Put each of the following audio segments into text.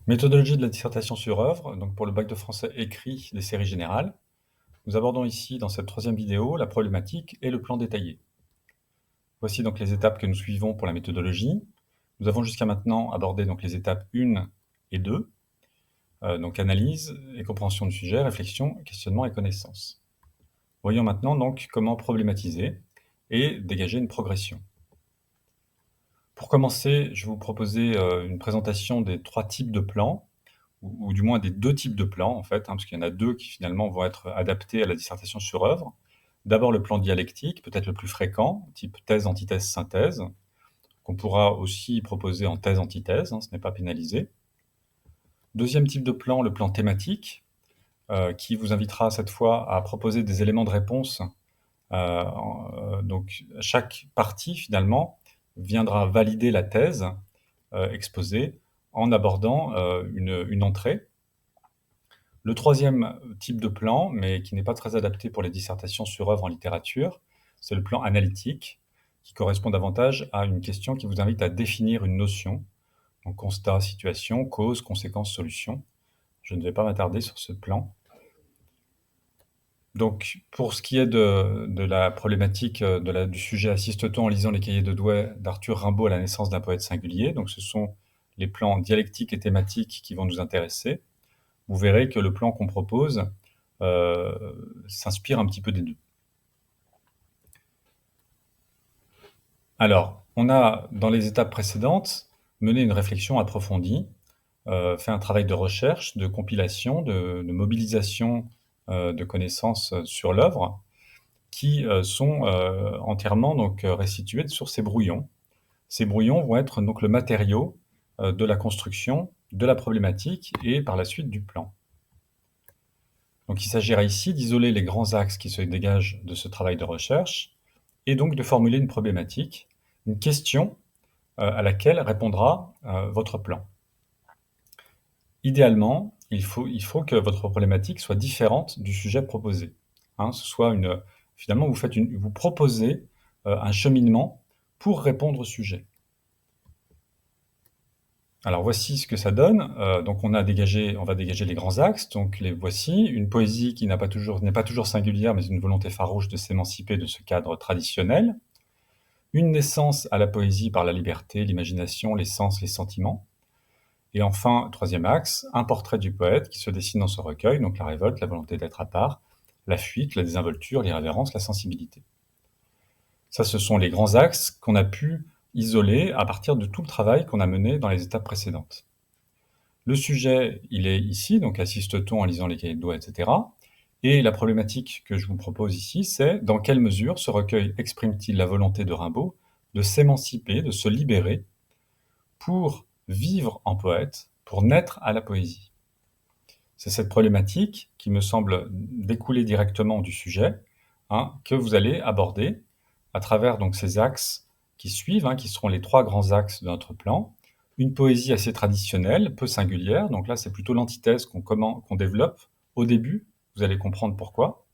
Méthodologie de la dissertation sur œuvre, donc pour le bac de français écrit des séries générales. Nous abordons ici, dans cette troisième vidéo, la problématique et le plan détaillé. Voici donc les étapes que nous suivons pour la méthodologie. Nous avons jusqu'à maintenant abordé donc les étapes 1 et 2, donc analyse et compréhension du sujet, réflexion, questionnement et connaissance. Voyons maintenant donc comment problématiser et dégager une progression. Pour commencer, je vais vous proposer une présentation des 3 types de plans, ou du moins des 2 types de plans en fait, parce qu'il y en a 2 qui finalement vont être adaptés à la dissertation sur œuvre. D'abord le plan dialectique, peut-être le plus fréquent, type thèse, antithèse, synthèse, qu'on pourra aussi proposer en thèse, antithèse, ce n'est pas pénalisé. Deuxième type de plan, le plan thématique, qui vous invitera cette fois à proposer des éléments de réponse. Donc chaque partie finalement viendra valider la thèse exposée en abordant une entrée. Le troisième type de plan, mais qui n'est pas très adapté pour les dissertations sur œuvre en littérature, c'est le plan analytique, qui correspond davantage à une question qui vous invite à définir une notion, donc constat, situation, cause, conséquence, solution. Je ne vais pas m'attarder sur ce plan. Donc, pour ce qui est de la problématique du sujet assiste-t-on en lisant les cahiers de Douai d'Arthur Rimbaud à la naissance d'un poète singulier, donc ce sont les plans dialectiques et thématiques qui vont nous intéresser. Vous verrez que le plan qu'on propose s'inspire un petit peu des deux. Alors, on a, dans les étapes précédentes, mené une réflexion approfondie, fait un travail de recherche, de compilation, de mobilisation de connaissances sur l'œuvre, qui sont entièrement donc, restituées sur ces brouillons. Ces brouillons vont être donc le matériau de la construction, de la problématique et par la suite du plan. Donc il s'agira ici d'isoler les grands axes qui se dégagent de ce travail de recherche et donc de formuler une problématique, une question à laquelle répondra votre plan. Idéalement, il faut que votre problématique soit différente du sujet proposé. Finalement, vous proposez un cheminement pour répondre au sujet. Alors voici ce que ça donne. Donc on va dégager les grands axes. Donc les voici. Une poésie qui n'est pas toujours singulière, mais une volonté farouche de s'émanciper de ce cadre traditionnel. Une naissance à la poésie par la liberté, l'imagination, les sens, les sentiments. Et enfin, troisième axe, un portrait du poète qui se dessine dans ce recueil, donc la révolte, la volonté d'être à part, la fuite, la désinvolture, l'irrévérence, la sensibilité. Ça, ce sont les grands axes qu'on a pu isoler à partir de tout le travail qu'on a mené dans les étapes précédentes. Le sujet, il est ici, donc assiste-t-on en lisant les cahiers de Douai, etc. Et la problématique que je vous propose ici, c'est dans quelle mesure ce recueil exprime-t-il la volonté de Rimbaud de s'émanciper, de se libérer, pour vivre en poète, pour naître à la poésie. C'est cette problématique qui me semble découler directement du sujet, que vous allez aborder à travers donc ces axes qui suivent, qui seront les 3 grands axes de notre plan. Une poésie assez traditionnelle, peu singulière, donc là c'est plutôt l'antithèse qu'on développe au début, vous allez comprendre pourquoi,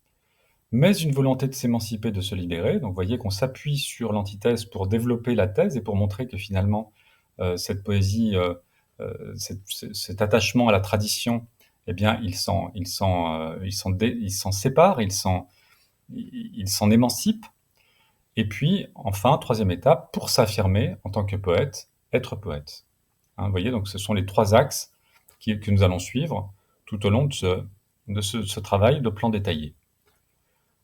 mais une volonté de s'émanciper, de se libérer. Donc vous voyez qu'on s'appuie sur l'antithèse pour développer la thèse et pour montrer que finalement cette poésie, cet attachement à la tradition, eh bien il s'en sépare, il s'en émancipe. Et puis, enfin, troisième étape, pour s'affirmer en tant que poète, être poète. Vous voyez, donc ce sont les 3 axes que nous allons suivre tout au long de ce travail de plan détaillé.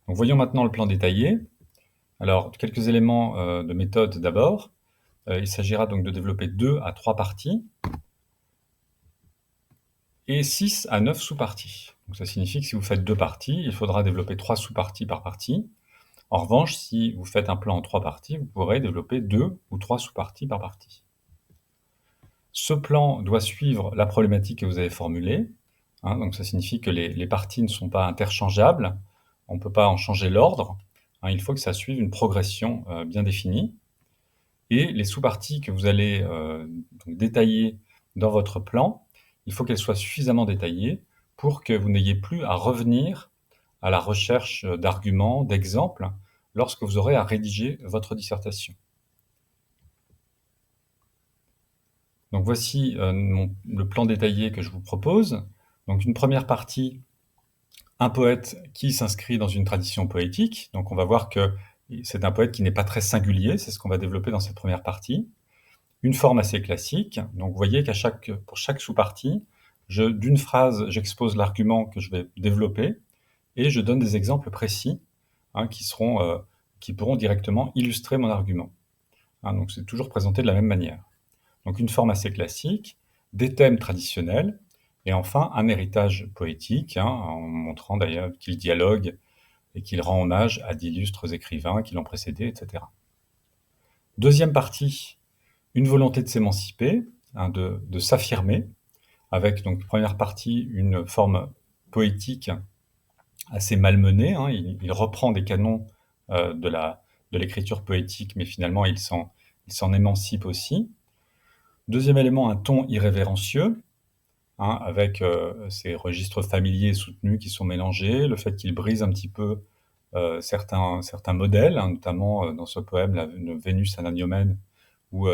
Donc voyons maintenant le plan détaillé. Alors, quelques éléments de méthode d'abord. Il s'agira donc de développer 2 à 3 parties et 6 à 9 sous-parties. Donc ça signifie que si vous faites 2 parties, il faudra développer 3 sous-parties par partie. En revanche, si vous faites un plan en 3 parties, vous pourrez développer 2 ou 3 sous-parties par partie. Ce plan doit suivre la problématique que vous avez formulée. Donc ça signifie que les parties ne sont pas interchangeables. On ne peut pas en changer l'ordre. Il faut que ça suive une progression bien définie. Et les sous-parties que vous allez donc détailler dans votre plan, il faut qu'elles soient suffisamment détaillées pour que vous n'ayez plus à revenir à la recherche d'arguments, d'exemples, lorsque vous aurez à rédiger votre dissertation. Donc voici le plan détaillé que je vous propose. Donc une première partie, un poète qui s'inscrit dans une tradition poétique. Donc on va voir que c'est un poète qui n'est pas très singulier, c'est ce qu'on va développer dans cette première partie. Une forme assez classique. Donc vous voyez pour chaque sous-partie, d'une phrase, j'expose l'argument que je vais développer et je donne des exemples précis, hein, qui pourront directement illustrer mon argument. Hein, donc c'est toujours présenté de la même manière. Donc une forme assez classique, des thèmes traditionnels, et enfin un héritage poétique, hein, en montrant d'ailleurs qu'il dialogue et qu'il rend hommage à d'illustres écrivains qui l'ont précédé, etc. Deuxième partie, une volonté de s'émanciper, hein, de s'affirmer, avec donc première partie une forme poétique assez malmenée. Hein, il reprend des canons de l'écriture poétique, mais finalement il s'en émancipe aussi. Deuxième élément, un ton irrévérencieux, hein, avec ces registres familiers soutenus qui sont mélangés, le fait qu'il brise un petit peu certains modèles, hein, notamment dans ce poème, la Vénus Anadyomène, où,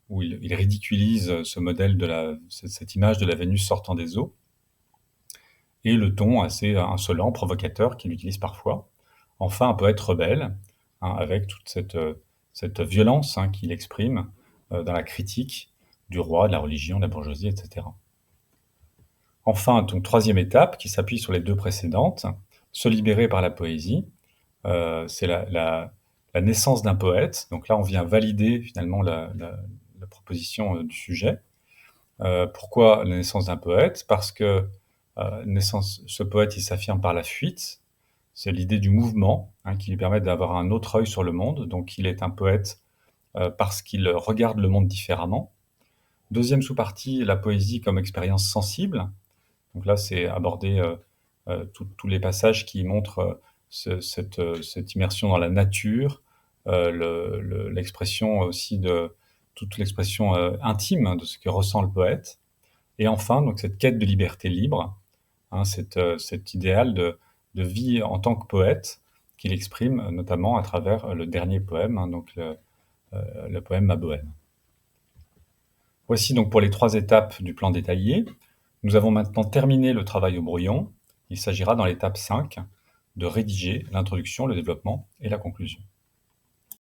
où il ridiculise ce modèle cette image de la Vénus sortant des eaux, et le ton assez insolent, provocateur qu'il utilise parfois. Enfin, un poète rebelle, hein, avec toute cette violence, hein, qu'il exprime dans la critique du roi, de la religion, de la bourgeoisie, etc. Enfin, donc troisième étape, qui s'appuie sur les deux précédentes, se libérer par la poésie, c'est la naissance d'un poète. Donc là, on vient valider finalement la proposition du sujet. Pourquoi la naissance d'un poète? Parce que ce poète, il s'affirme par la fuite. C'est l'idée du mouvement, hein, qui lui permet d'avoir un autre œil sur le monde. Donc il est un poète parce qu'il regarde le monde différemment. Deuxième sous-partie, la poésie comme expérience sensible. Donc là, c'est aborder tous les passages qui montrent cette immersion dans la nature, l'expression aussi toute l'expression intime, hein, de ce que ressent le poète. Et enfin, donc cette quête de liberté libre, hein, cet idéal de vie en tant que poète qu'il exprime notamment à travers le dernier poème, hein, donc le poème Ma Bohème. Voici donc pour les 3 étapes du plan détaillé. Nous avons maintenant terminé le travail au brouillon. Il s'agira dans l'étape 5 de rédiger l'introduction, le développement et la conclusion.